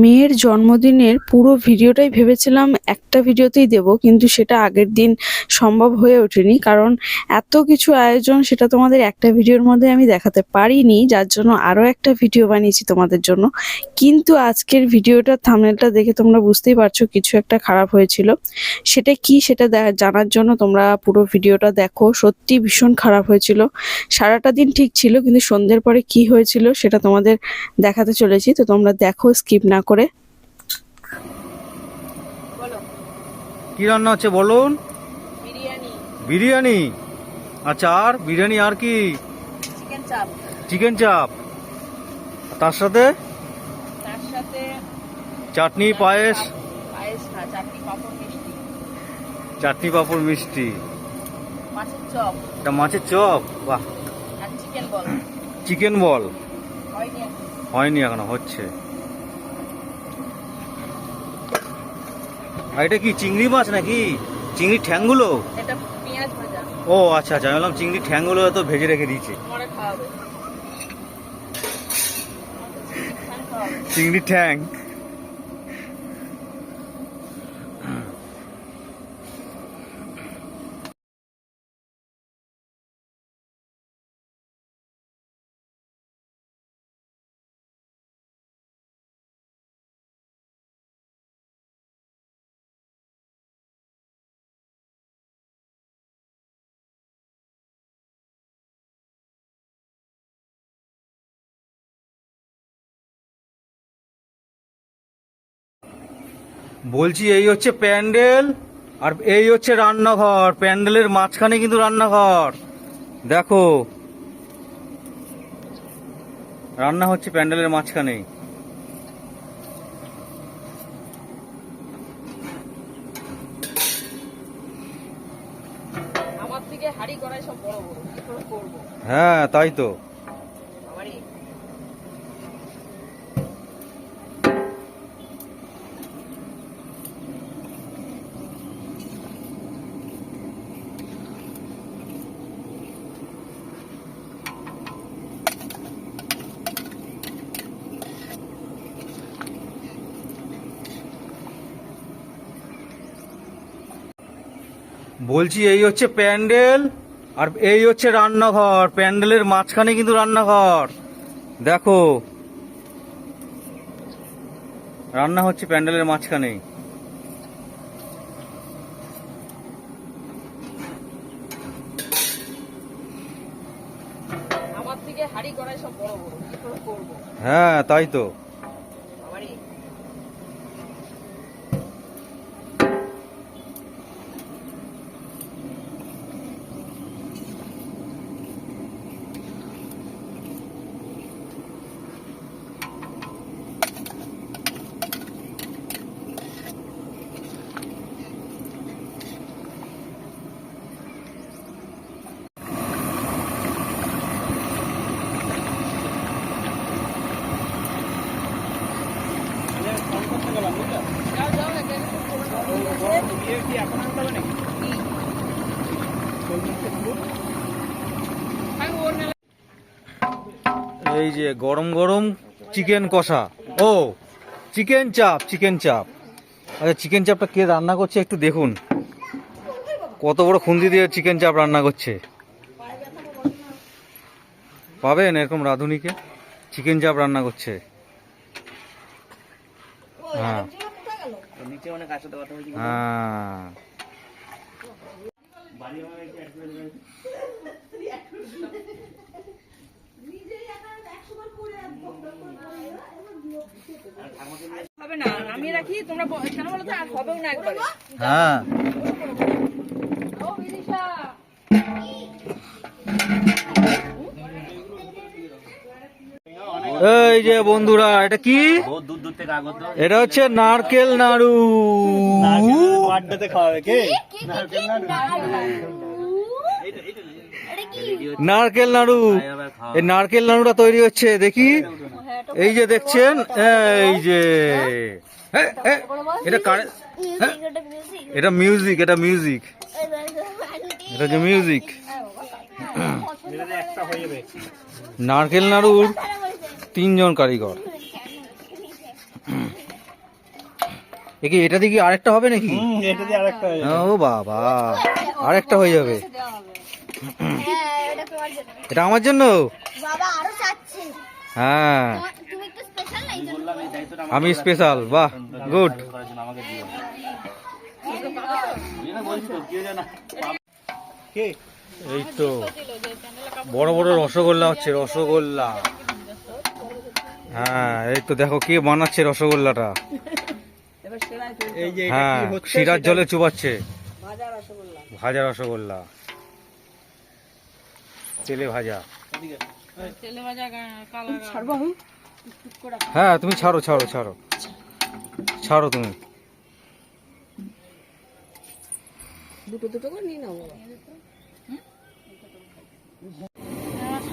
মেয়ের জন্মদিনের পুরো ভিডিওটাই ভেবেছিলাম একটা ভিডিওতেই দেব, কিন্তু সেটা আগের দিন সম্ভব হয়ে ওঠেনি। কারণ এত কিছু আয়োজন, সেটা তোমাদের একটা ভিডিওর মধ্যে আমি দেখাতে পারিনি, যার জন্য আরও একটা ভিডিও বানিয়েছি তোমাদের জন্য। কিন্তু আজকের ভিডিওটার থাম্বনেলটা দেখে তোমরা বুঝতেই পারছো কিছু একটা খারাপ হয়েছিল। সেটা কি সেটা জানার জন্য তোমরা পুরো ভিডিওটা দেখো। সত্যি ভীষণ খারাপ হয়েছিল। সারাটা দিন ঠিক ছিল, কিন্তু সন্ধ্যের পরে কি হয়েছিল সেটা তোমাদের দেখাতে চলেছি। তো তোমরা দেখো স্কিপ না করে। কি রান্না হচ্ছে বলুন? বিরিয়ানি। বিরিয়ানি? আচ্ছা, আর বিরিয়ানি আর কি? চিকেন চাপ। চিকেন চাপ, তার সাথে চাটনি, পায়েস। পায়েস না, চাটনি, পাঁপড়, মিষ্টি। চাটনি, পাঁপড়, মিষ্টি। মাছের চপ। এটা মাছের চপ, বাহ। আর চিকেন বল। চিকেন বল হয়নি হয়নি এখনো, হচ্ছে। আর এটা কি চিংড়ি মাছ নাকি? চিংড়ি ঠ্যাংগুলো? এটা পেঁয়াজ ভাজা। ও আচ্ছা আচ্ছা, আমি বললাম চিংড়ি ঠ্যাংগুলো তো ভেজে রেখে দিয়েছে। আমারে খাওয়াবে। চিংড়ি ঠ্যাং। বলছি এই হচ্ছে প্যান্ডেল, আর এই হচ্ছে রান্নাঘর। প্যান্ডেলের মাঝখানে কিন্তু রান্নাঘর। দেখো, রান্না হচ্ছে প্যান্ডেলের মাঝখানে। আমার থেকে হাড়ি কড়াই সব বড় বড়, কি করে করব? হ্যাঁ তাই তো। আমারই। বলছি এই হচ্ছে প্যান্ডেল, আর এই হচ্ছে রান্নাঘর। প্যান্ডেলের মাঝখানে কিন্তু রান্নাঘর। দেখো, রান্না হচ্ছে প্যান্ডেলের মাঝখানে। আমার থেকে হাড়ি কড়াই সব বড় বড়, কি করে করব? হ্যাঁ তাই তো। আমারই। যাও যাও না, কেন এই যে গরম গরম চিকেন কষা, ও চিকেন চাপ, চিকেন চাপ। আচ্ছা, চিকেন চাপটা কে রান্না করছে একটু দেখুন। কত বড় খুন্তি দিয়ে চিকেন চাপ রান্না করছে। পাবেন এরকম রাঁধুনিকে? চিকেন চাপ রান্না করছে। হ্যাঁ হ্যাঁ। হবে না, আমি রাখি, তোমরা কেন বলো তো, আর হবেও না একবারে। হ্যাঁ, ও বিদিশা, এই যে বন্ধুরা, এটা কি? এটা হচ্ছে নারকেল নাড়ু। নারকেল নাড়ু। এই নারকেল নাড়ুটা তৈরি হচ্ছে, দেখি। এই যে দেখছেন, এই যে এটা এটা মিউজিক, এটা মিউজিক, এটা যে মিউজিক। নারকেল নাড়ুর 3 জন কারিগর। একে এটা দিয়ে কি আরেকটা হবে নাকি? এটা দিয়ে আরেকটা হয়ে যাবে। ও বাবা, আরেকটা হয়ে যাবে। হ্যাঁ, এটা তোমার জন্য। এটা আমার জন্য? বাবা আরো চাচ্ছে। হ্যাঁ, তুমি একটু স্পেশাল না এই জন্য। বললাম এই দায়িত্বটা আমি স্পেশাল। বাহ, গুড। করার জন্য আমাকে দিও। এটা বলছি তো কেউ জানা। কে? এই তো বড় বড় রসগোল্লা হচ্ছে, রসগোল্লা। হ্যাঁ, এই তো দেখো কে বানাচ্ছে রসগোল্লাটা। এই যে এটা হ্যাঁ, কি হচ্ছে? শিরার জলে চুবাচ্ছে। ভাজা রসগোল্লা, তেলে ভাজা। হ্যাঁ, তুমি ছাড়ো ছাড়ো ছাড়ো ছাড়ো তুমি।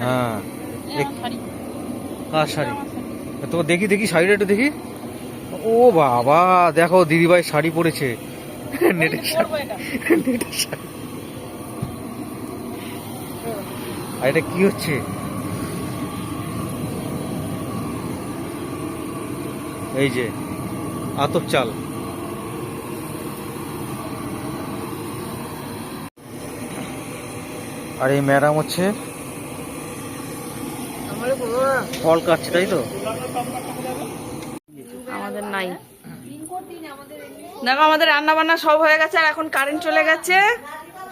হ্যাঁ, কার শাড়ি? তো দেখি দেখি শাড়িটা একটু দেখি। ও বাবা, দেখো দিদিভাই শাড়ি পরেছে, নেটের শাড়ি, নেটের শাড়ি। আর এটা কি হচ্ছে? এই যে আতপ চাল। আর এই ম্যাডাম হচ্ছে ফল কাটছে, তাই তো? আমাদের নাই। দেখো আমাদের রান্না বান্না সব হয়ে গেছে, আর এখন কারেন্ট চলে গেছে।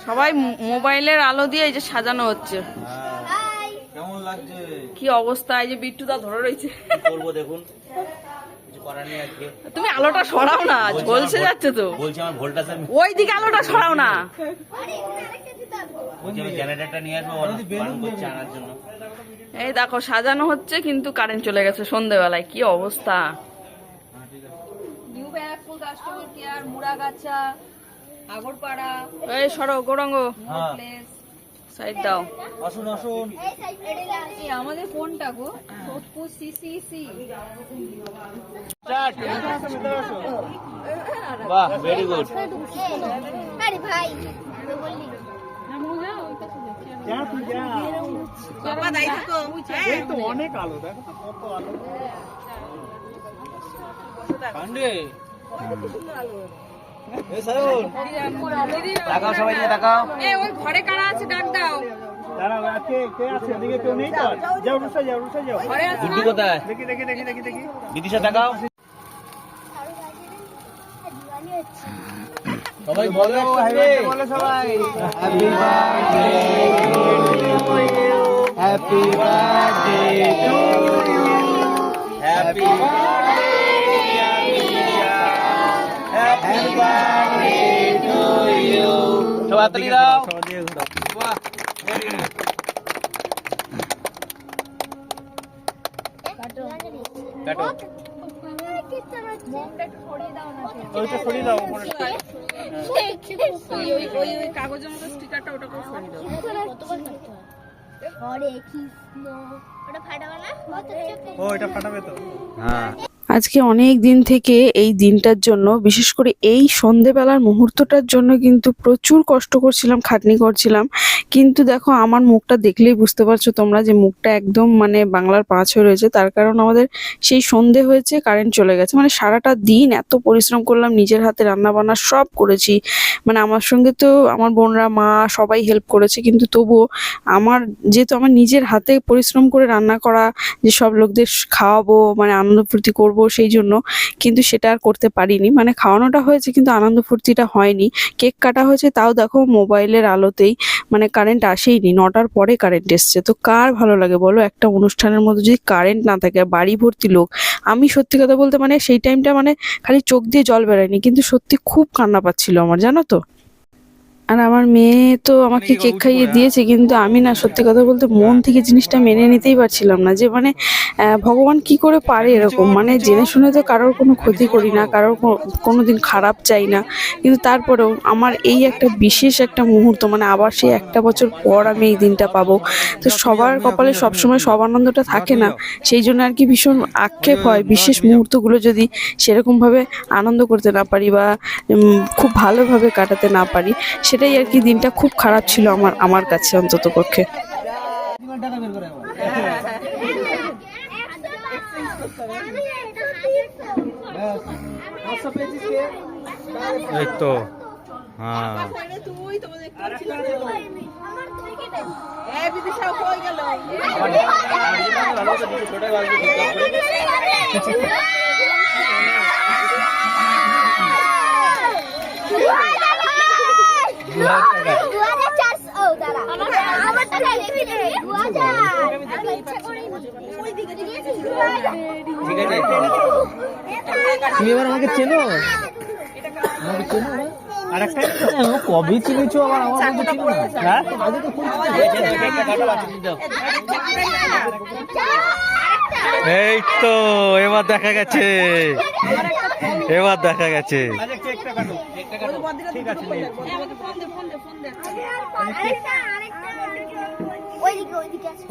সবাই মোবাইলের আলো দিয়ে এই যে সাজানো হচ্ছে। কেমন লাগছে? কি অবস্থা, এই যে বিট্টুদা ধরে রয়েছে। করবো দেখুন, কিছু করার নেই আজকে। তুমি আলোটা সরাও না, ঝলসে যাচ্ছে তো। বলছি আমার ভোল্টেজ আমি ওই দিকে আলোটা সরাও না। বলছি আমি জেনারেটরটা নিয়ে আসবো বারণ করছে আনার জন্য। এই দেখো সাজানো হচ্ছে, কিন্তু কারেন্ট চলে গেছে সন্ধ্যেবেলায়। কি অবস্থা। New Barrackpore customer care Muragacha Agarpara এই সরো গৌরাঙ্গ, হ্যাঁ, প্লেস। সাইড দাও। আসুন আসুন। এই সাইডে এই আমাদের কোনটা গো? সোদপুর সিসিসি। বাহ, ভেরি গুড। আরে ভাই বললি বাবা দাই থাকো। এই তো অনেক আলো, দেখো তো কত আলো। পান্ডে এই সায়ন, তাকাও সবাই দিকে তাকাও। এ ওই ঘরে কারা আছে ডাক দাও। দাঁড়াও, কে কে আছে এদিকে? কেউ নেই তো? যাও রুসা যাও, রুসা যাও। ঘরে আছে গুড্ডি কোথায়? দেখি দেখি দেখি দেখি দেখি বিদিশা তাকাও। দিওয়ালি হচ্ছে। সবাই বলো বলো সবাই happy birthday happy birthday to you happy birthday happy birthday to you. সবাই হাততালি দাও। বাহ, ভেরি গুড। কাটো মোমটা একটু সরিয়ে দাও না। ওইটা সরিয়ে দাও উপরে। ওই কাগজের মতো স্টিকারটা ওটা করে সরিয়ে দাও। হরে কৃষ্ণ ওটা ফাটাবে না? ও এটা ফাটাবে তো। হ্যাঁ, আজকে অনেক দিন থেকে এই দিনটার জন্য, বিশেষ করে এই সন্ধেবেলার মুহূর্তটার জন্য কিন্তু প্রচুর কষ্ট করছিলাম, খাটনি করছিলাম। কিন্তু দেখো আমার মুখটা দেখলেই বুঝতে পারছো তোমরা যে মুখটা একদম মানে বাংলার 5 হয়ে রয়েছে। তার কারণ আমাদের সেই সন্ধে হয়েছে, কারেন্ট চলে গেছে। মানে সারাটা দিন এত পরিশ্রম করলাম, নিজের হাতে রান্না বান্না সব করেছি। মানে আমার সঙ্গে তো আমার বোনরা, মা সবাই হেল্প করেছে, কিন্তু তবুও আমার যেহেতু আমার নিজের হাতে পরিশ্রম করে রান্না করা, যে সব লোকদের খাওয়াবো, মানে আনন্দ ফুর্তি করবো, সেই জন্য কিন্তু সেটা আর করতে পারিনি। মানে খাওয়ানোটা হয়েছে কিন্তু আনন্দ ফুর্তিটা হয়নি। কেক কাটা হয়েছে, তাও দেখো মোবাইলের আলোতেই, মানে কারেন্ট আসেইনি। 9টার পরে কারেন্ট এসছে। তো কার ভালো লাগে বলো একটা অনুষ্ঠানের মধ্যে যদি কারেন্ট না থাকে, আর বাড়ি ভর্তি লোক। আমি সত্যি কথা বলতে মানে সেই টাইমটা মানে খালি চোখ দিয়ে জল বেরোয়নি, কিন্তু সত্যি খুব কান্না পাচ্ছিল আমার, জানো তো। আর আমার মেয়ে তো আমাকে কেক খাইয়ে দিয়েছে, কিন্তু আমি না সত্যি কথা বলতে মন থেকে জিনিসটা মেনে নিতেই পারছিলাম না। যে মানে ভগবান কি করে পারে এরকম, মানে জেনে শুনে তো কারোর কোনো ক্ষতি করি না, কারোর কোনোদিন খারাপ চাই না, কিন্তু তারপরেও আমার এই একটা বিশেষ একটা মুহূর্ত, মানে আবার সেই একটা বছর পর আমি এই দিনটা পাবো। তো সবার কপালে সবসময় সব আনন্দটা থাকে না, সেই জন্য আর কি ভীষণ আক্ষেপ হয় বিশেষ মুহূর্তগুলো যদি সেরকমভাবে আনন্দ করতে না পারি, বা খুব ভালোভাবে কাটাতে না পারি। সেটাই আর কি দিনটা খুব খারাপ ছিল আমার কাছে অন্তত পক্ষে। টাকা বের করে 500 পেয়েছিস কে? এই তো হ্যাঁ তুমি এবার আমাকে চেনো? আর একটা কবে চিনেছো আবার আমার মধ্যে চিনো না? হ্যাঁ আগে তো এই তো এবার দেখা গেছে, এবার দেখা গেছে।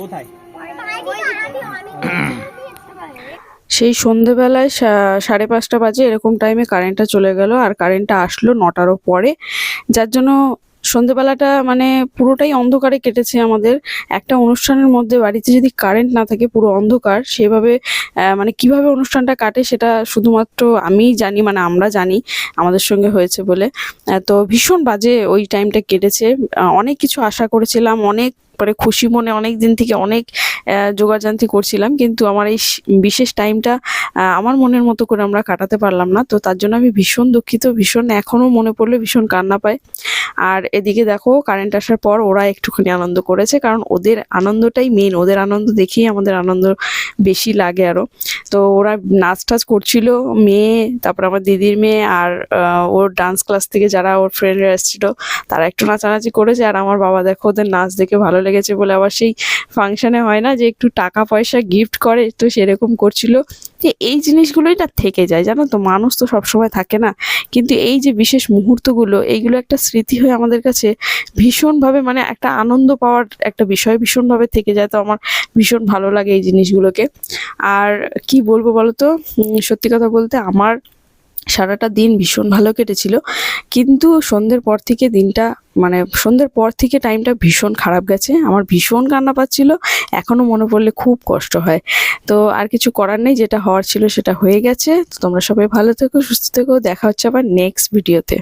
কোথায়? সেই সন্ধেবেলায় 5:30 বাজে এরকম টাইমে কারেন্টটা চলে গেল, আর কারেন্টটা আসলো 9টারও পরে, যার জন্য সন্ধেবেলাটা মানে পুরোটাই অন্ধকারে কেটেছে আমাদের। একটা অনুষ্ঠানের মধ্যে বাড়িতে যদি কারেন্ট না থাকে, পুরো অন্ধকার, সেভাবে মানে কিভাবে অনুষ্ঠানটা কাটে সেটা শুধুমাত্র আমিই জানি, মানে আমরা জানি আমাদের সঙ্গে হয়েছে বলে। তো ভীষণ বাজে ওই টাইমটা কেটেছে। অনেক কিছু আশা করেছিলাম, অনেক পরে খুশি মনে অনেক দিন থেকে অনেক জোগাড়যন্ত্রী করছিলাম, কিন্তু আমার এই বিশেষ টাইমটা আমার মনের মতো করে আমরা কাটাতে পারলাম না। তো তার জন্য আমি ভীষণ দুঃখিত, ভীষণ এখনও মনে পড়লে ভীষণ কান্না পায়। আর এদিকে দেখো কারেন্ট আসার পর ওরা একটুখানি আনন্দ করেছে, কারণ ওদের আনন্দটাই মেন, ওদের আনন্দ দেখেই আমাদের আনন্দ বেশি লাগে আরও। তো ওরা নাচ টাচ করছিল, মেয়ে, তারপর আমার দিদির মেয়ে, আর ওর ডান্স ক্লাস থেকে যারা ওর ফ্রেন্ডরা এসেছিল তারা একটু নাচানাচি করেছে। আর আমার বাবা দেখো ওদের নাচ দেখে ভালো লেগেছে বলে আবার সেই ফাংশনে হয় না যে একটু টাকা পয়সা গিফট করে, তো সেরকম করছিল। যে এই জিনিসগুলোই না থেকে যায়, জানো তো, মানুষ তো সবসময় থাকে না, কিন্তু এই যে বিশেষ মুহূর্তগুলো, এইগুলো একটা স্মৃতি হয়ে আমাদের কাছে ভীষণভাবে মানে একটা আনন্দ পাওয়ার একটা বিষয় ভীষণভাবে থেকে যায়। তো আমার ভীষণ ভালো লাগে এই জিনিসগুলোকে। আর কি বলবো বলো তো, সত্যি কথা বলতে আমার সারাটা দিন ভীষণ ভালো কেটেছিল, কিন্তু সন্ধ্যের পর থেকে দিনটা মানে সন্ধ্যের পর থেকে টাইমটা ভীষণ খারাপ গেছে। আমার ভীষণ কান্না পাচ্ছিল, এখনও মনে পড়লে খুব কষ্ট হয়। তো আর কিছু করার নেই, যেটা হওয়ার ছিল সেটা হয়ে গেছে। তো তোমরা সবাই ভালো থেকো, সুস্থ থেকো, দেখা হচ্ছে আবার নেক্সট ভিডিওতে।